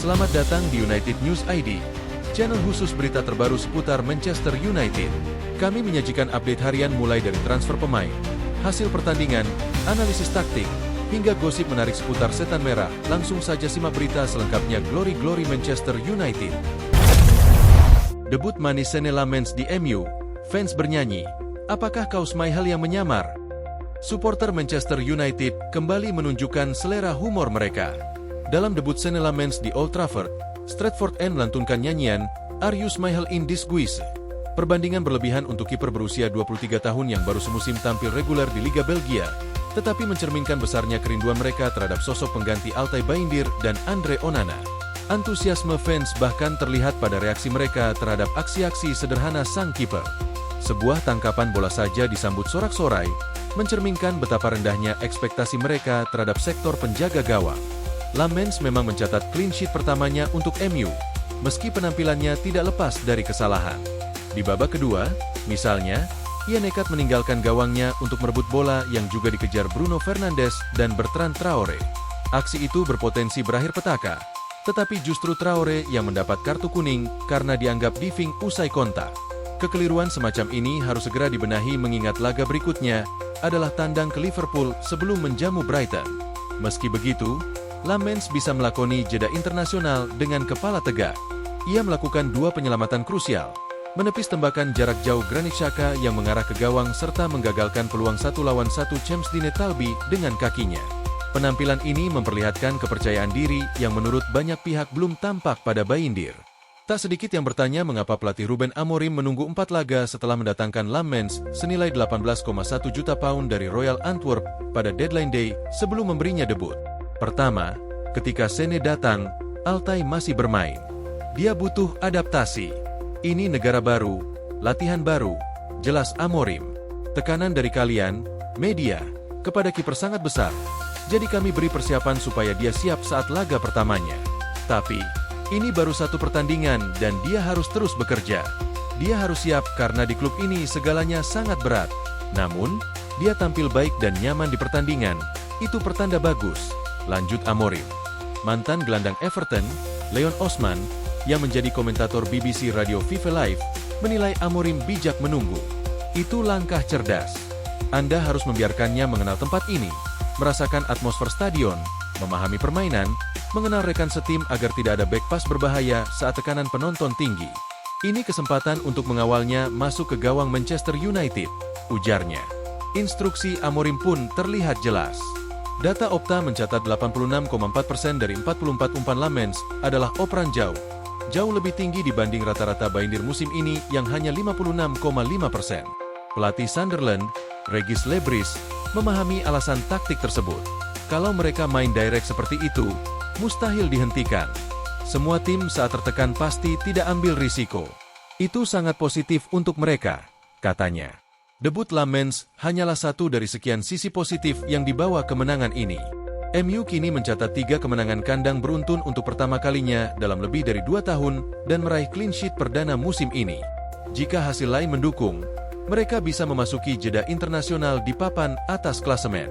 Selamat datang di United News ID, channel khusus berita terbaru seputar Manchester United. Kami menyajikan update harian mulai dari transfer pemain, hasil pertandingan, analisis taktik, hingga gosip menarik seputar setan merah. Langsung saja simak berita selengkapnya. Glory Manchester United. Debut manis Senne Lammens di MU, fans bernyanyi, apakah kaos Michael yang menyamar? Supporter Manchester United kembali menunjukkan selera humor mereka. Dalam debut Senne Lammens di Old Trafford, Stretford End melantunkan nyanyian Are You Michael in Disguise? Perbandingan berlebihan untuk kiper berusia 23 tahun yang baru semusim tampil reguler di Liga Belgia, tetapi mencerminkan besarnya kerinduan mereka terhadap sosok pengganti Altay Bayindir dan Andre Onana. Antusiasme fans bahkan terlihat pada reaksi mereka terhadap aksi-aksi sederhana sang kiper. Sebuah tangkapan bola saja disambut sorak-sorai, mencerminkan betapa rendahnya ekspektasi mereka terhadap sektor penjaga gawang. Lammens memang mencatat clean sheet pertamanya untuk MU, meski penampilannya tidak lepas dari kesalahan. Di babak kedua, misalnya, ia nekat meninggalkan gawangnya untuk merebut bola yang juga dikejar Bruno Fernandes dan Bertrand Traore. Aksi itu berpotensi berakhir petaka, tetapi justru Traore yang mendapat kartu kuning karena dianggap diving usai kontak. Kekeliruan semacam ini harus segera dibenahi mengingat laga berikutnya adalah tandang ke Liverpool sebelum menjamu Brighton. Meski begitu, Lammens bisa melakoni jeda internasional dengan kepala tegak. Ia melakukan dua penyelamatan krusial, menepis tembakan jarak jauh Granit Xhaka yang mengarah ke gawang serta menggagalkan peluang 1 lawan 1 James Talby dengan kakinya. Penampilan ini memperlihatkan kepercayaan diri yang menurut banyak pihak belum tampak pada Bayindir. Tak sedikit yang bertanya mengapa pelatih Ruben Amorim menunggu 4 laga setelah mendatangkan Lammens senilai 18,1 juta pound dari Royal Antwerp pada deadline day sebelum memberinya debut. Pertama, ketika Senne datang, Altay masih bermain. Dia butuh adaptasi. Ini negara baru, latihan baru, jelas Amorim. Tekanan dari kalian, media, kepada kiper sangat besar. Jadi kami beri persiapan supaya dia siap saat laga pertamanya. Tapi, ini baru satu pertandingan dan dia harus terus bekerja. Dia harus siap karena di klub ini segalanya sangat berat. Namun, dia tampil baik dan nyaman di pertandingan. Itu pertanda bagus, lanjut Amorim. Mantan gelandang Everton, Leon Osman, yang menjadi komentator BBC Radio Vive Live, menilai Amorim bijak menunggu. Itu langkah cerdas. Anda harus membiarkannya mengenal tempat ini, merasakan atmosfer stadion, memahami permainan, mengenal rekan setim agar tidak ada back pass berbahaya saat tekanan penonton tinggi. Ini kesempatan untuk mengawalnya masuk ke gawang Manchester United, ujarnya. Instruksi Amorim pun terlihat jelas. Data Opta mencatat 86,4% dari 44 umpan Lammens adalah operan jauh. Jauh lebih tinggi dibanding rata-rata Bayindir musim ini yang hanya 56,5%. Pelatih Sunderland, Regis Lebris, memahami alasan taktik tersebut. Kalau mereka main direct seperti itu, mustahil dihentikan. Semua tim saat tertekan pasti tidak ambil risiko. Itu sangat positif untuk mereka, katanya. Debut Lammens hanyalah satu dari sekian sisi positif yang dibawa kemenangan ini. MU kini mencatat 3 kemenangan kandang beruntun untuk pertama kalinya dalam lebih dari 2 tahun dan meraih clean sheet perdana musim ini. Jika hasil lain mendukung, mereka bisa memasuki jeda internasional di papan atas klasemen.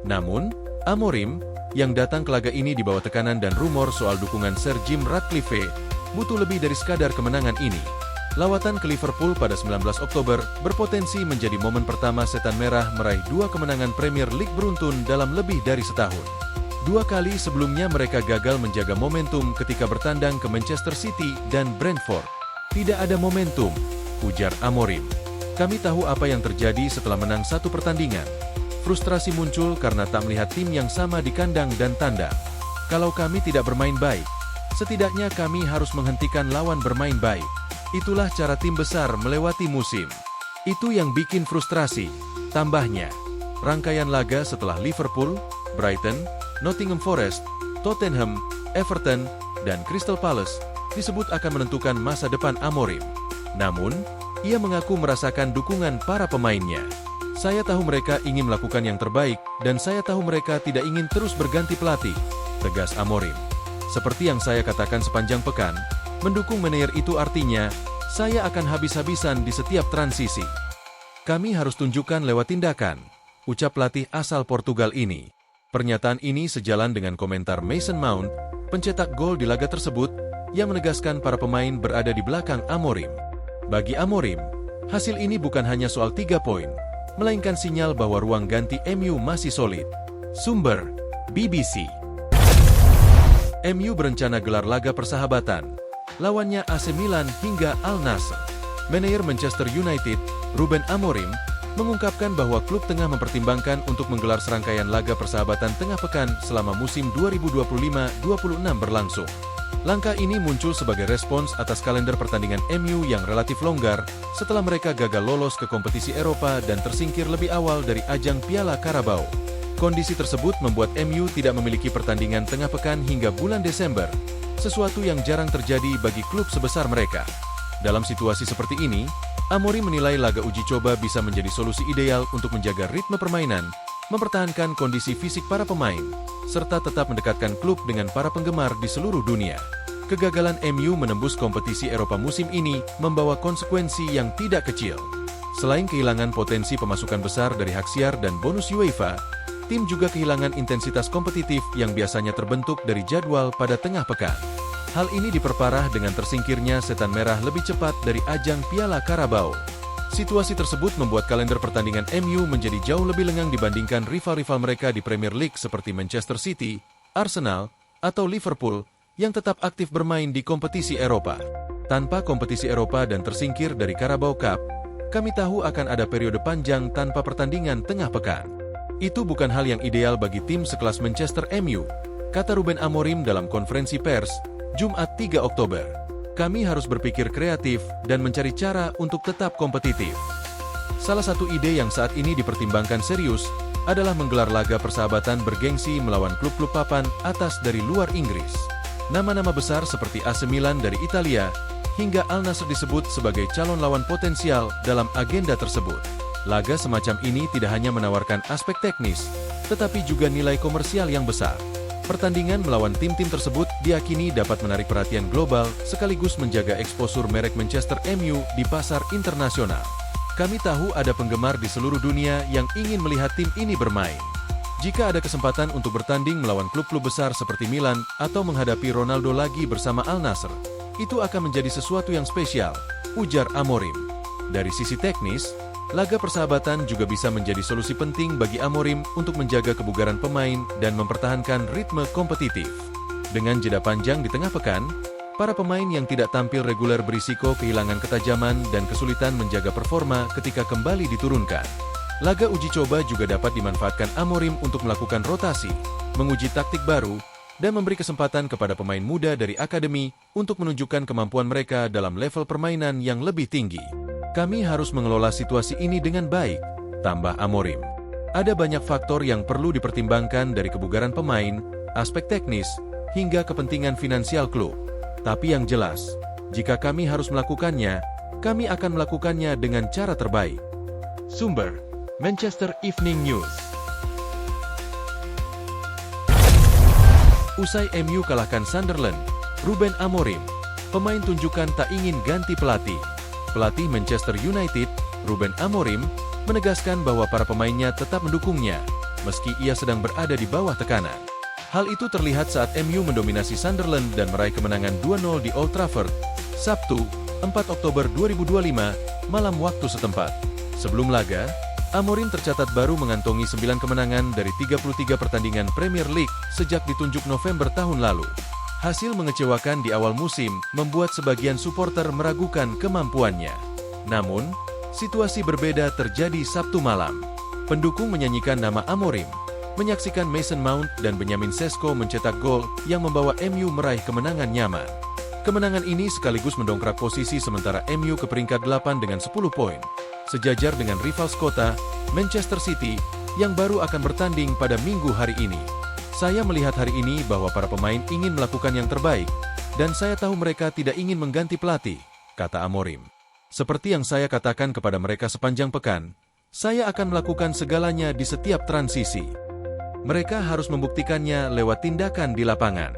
Namun, Amorim, yang datang ke laga ini di bawah tekanan dan rumor soal dukungan Sir Jim Ratcliffe, butuh lebih dari sekadar kemenangan ini. Lawatan ke Liverpool pada 19 Oktober berpotensi menjadi momen pertama setan merah meraih 2 kemenangan Premier League beruntun dalam lebih dari setahun. 2 kali sebelumnya mereka gagal menjaga momentum ketika bertandang ke Manchester City dan Brentford. Tidak ada momentum, ujar Amorim. Kami tahu apa yang terjadi setelah menang 1 pertandingan. Frustrasi muncul karena tak melihat tim yang sama di kandang dan tandang. Kalau kami tidak bermain baik, setidaknya kami harus menghentikan lawan bermain baik. Itulah cara tim besar melewati musim. Itu yang bikin frustrasi, tambahnya. Rangkaian laga setelah Liverpool, Brighton, Nottingham Forest, Tottenham, Everton, dan Crystal Palace disebut akan menentukan masa depan Amorim. Namun, ia mengaku merasakan dukungan para pemainnya. Saya tahu mereka ingin melakukan yang terbaik, dan saya tahu mereka tidak ingin terus berganti pelatih, tegas Amorim. Seperti yang saya katakan sepanjang pekan, mendukung manajer itu artinya, saya akan habis-habisan di setiap transisi. Kami harus tunjukkan lewat tindakan, ucap pelatih asal Portugal ini. Pernyataan ini sejalan dengan komentar Mason Mount, pencetak gol di laga tersebut, yang menegaskan para pemain berada di belakang Amorim. Bagi Amorim, hasil ini bukan hanya soal 3 poin, melainkan sinyal bahwa ruang ganti MU masih solid. Sumber BBC. MU berencana gelar laga persahabatan. Lawannya AC Milan hingga Al Nassr. Manajer Manchester United, Ruben Amorim, mengungkapkan bahwa klub tengah mempertimbangkan untuk menggelar serangkaian laga persahabatan tengah pekan selama musim 2025-26 berlangsung. Langkah ini muncul sebagai respons atas kalender pertandingan MU yang relatif longgar setelah mereka gagal lolos ke kompetisi Eropa dan tersingkir lebih awal dari ajang Piala Carabao. Kondisi tersebut membuat MU tidak memiliki pertandingan tengah pekan hingga bulan Desember, sesuatu yang jarang terjadi bagi klub sebesar mereka. Dalam situasi seperti ini, Amorim menilai laga uji coba bisa menjadi solusi ideal untuk menjaga ritme permainan, mempertahankan kondisi fisik para pemain, serta tetap mendekatkan klub dengan para penggemar di seluruh dunia. Kegagalan MU menembus kompetisi Eropa musim ini membawa konsekuensi yang tidak kecil. Selain kehilangan potensi pemasukan besar dari hak siar dan bonus UEFA, tim juga kehilangan intensitas kompetitif yang biasanya terbentuk dari jadwal pada tengah pekan. Hal ini diperparah dengan tersingkirnya setan merah lebih cepat dari ajang Piala Carabao. Situasi tersebut membuat kalender pertandingan MU menjadi jauh lebih lengang dibandingkan rival-rival mereka di Premier League seperti Manchester City, Arsenal, atau Liverpool, yang tetap aktif bermain di kompetisi Eropa. Tanpa kompetisi Eropa dan tersingkir dari Carabao Cup, kami tahu akan ada periode panjang tanpa pertandingan tengah pekan. Itu bukan hal yang ideal bagi tim sekelas Manchester MU, kata Ruben Amorim dalam konferensi pers, Jumat 3 Oktober. Kami harus berpikir kreatif dan mencari cara untuk tetap kompetitif. Salah satu ide yang saat ini dipertimbangkan serius adalah menggelar laga persahabatan bergengsi melawan klub-klub papan atas dari luar Inggris. Nama-nama besar seperti AC Milan dari Italia hingga Al Nassr disebut sebagai calon lawan potensial dalam agenda tersebut. Laga semacam ini tidak hanya menawarkan aspek teknis, tetapi juga nilai komersial yang besar. Pertandingan melawan tim-tim tersebut diyakini dapat menarik perhatian global sekaligus menjaga eksposur merek Manchester MU di pasar internasional. Kami tahu ada penggemar di seluruh dunia yang ingin melihat tim ini bermain. Jika ada kesempatan untuk bertanding melawan klub-klub besar seperti Milan atau menghadapi Ronaldo lagi bersama Al Nassr, itu akan menjadi sesuatu yang spesial, ujar Amorim. Dari sisi teknis, laga persahabatan juga bisa menjadi solusi penting bagi Amorim untuk menjaga kebugaran pemain dan mempertahankan ritme kompetitif. Dengan jeda panjang di tengah pekan, para pemain yang tidak tampil reguler berisiko kehilangan ketajaman dan kesulitan menjaga performa ketika kembali diturunkan. Laga uji coba juga dapat dimanfaatkan Amorim untuk melakukan rotasi, menguji taktik baru, dan memberi kesempatan kepada pemain muda dari akademi untuk menunjukkan kemampuan mereka dalam level permainan yang lebih tinggi. Kami harus mengelola situasi ini dengan baik, tambah Amorim. Ada banyak faktor yang perlu dipertimbangkan dari kebugaran pemain, aspek teknis, hingga kepentingan finansial klub. Tapi yang jelas, jika kami harus melakukannya, kami akan melakukannya dengan cara terbaik. Sumber: Manchester Evening News. Usai MU kalahkan Sunderland, Ruben Amorim, pemain tunjukkan tak ingin ganti pelatih. Pelatih Manchester United, Ruben Amorim, menegaskan bahwa para pemainnya tetap mendukungnya, meski ia sedang berada di bawah tekanan. Hal itu terlihat saat MU mendominasi Sunderland dan meraih kemenangan 2-0 di Old Trafford, Sabtu, 4 Oktober 2025, malam waktu setempat. Sebelum laga, Amorim tercatat baru mengantongi 9 kemenangan dari 33 pertandingan Premier League sejak ditunjuk November tahun lalu. Hasil mengecewakan di awal musim membuat sebagian supporter meragukan kemampuannya. Namun, situasi berbeda terjadi Sabtu malam. Pendukung menyanyikan nama Amorim, menyaksikan Mason Mount dan Benjamin Sesko mencetak gol yang membawa MU meraih kemenangan nyaman. Kemenangan ini sekaligus mendongkrak posisi sementara MU ke peringkat 8 dengan 10 poin, sejajar dengan rival sekota, Manchester City, yang baru akan bertanding pada Minggu hari ini. Saya melihat hari ini bahwa para pemain ingin melakukan yang terbaik, dan saya tahu mereka tidak ingin mengganti pelatih, kata Amorim. Seperti yang saya katakan kepada mereka sepanjang pekan, saya akan melakukan segalanya di setiap transisi. Mereka harus membuktikannya lewat tindakan di lapangan.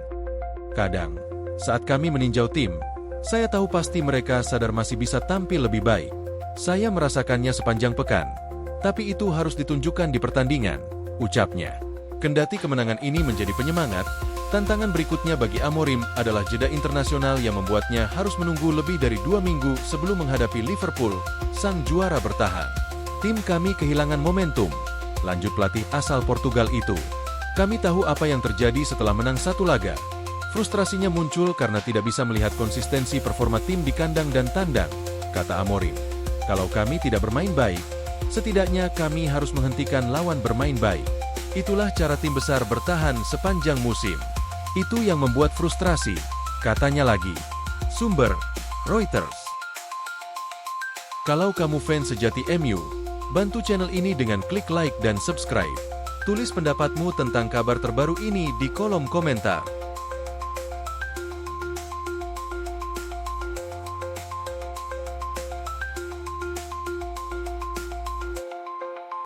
Kadang, saat kami meninjau tim, saya tahu pasti mereka sadar masih bisa tampil lebih baik. Saya merasakannya sepanjang pekan, tapi itu harus ditunjukkan di pertandingan, ucapnya. Kendati kemenangan ini menjadi penyemangat, Tantangan berikutnya bagi Amorim adalah jeda internasional yang membuatnya harus menunggu lebih dari 2 minggu sebelum menghadapi Liverpool, sang juara bertahan. Tim kami kehilangan momentum, lanjut pelatih asal Portugal itu. Kami tahu apa yang terjadi setelah menang 1 laga. Frustrasinya muncul karena tidak bisa melihat konsistensi performa tim di kandang dan tandang, kata Amorim. Kalau kami tidak bermain baik, setidaknya kami harus menghentikan lawan bermain baik. Itulah cara tim besar bertahan sepanjang musim. Itu yang membuat frustrasi, katanya lagi. Sumber, Reuters. Kalau kamu fans sejati MU, bantu channel ini dengan klik like dan subscribe. Tulis pendapatmu tentang kabar terbaru ini di kolom komentar.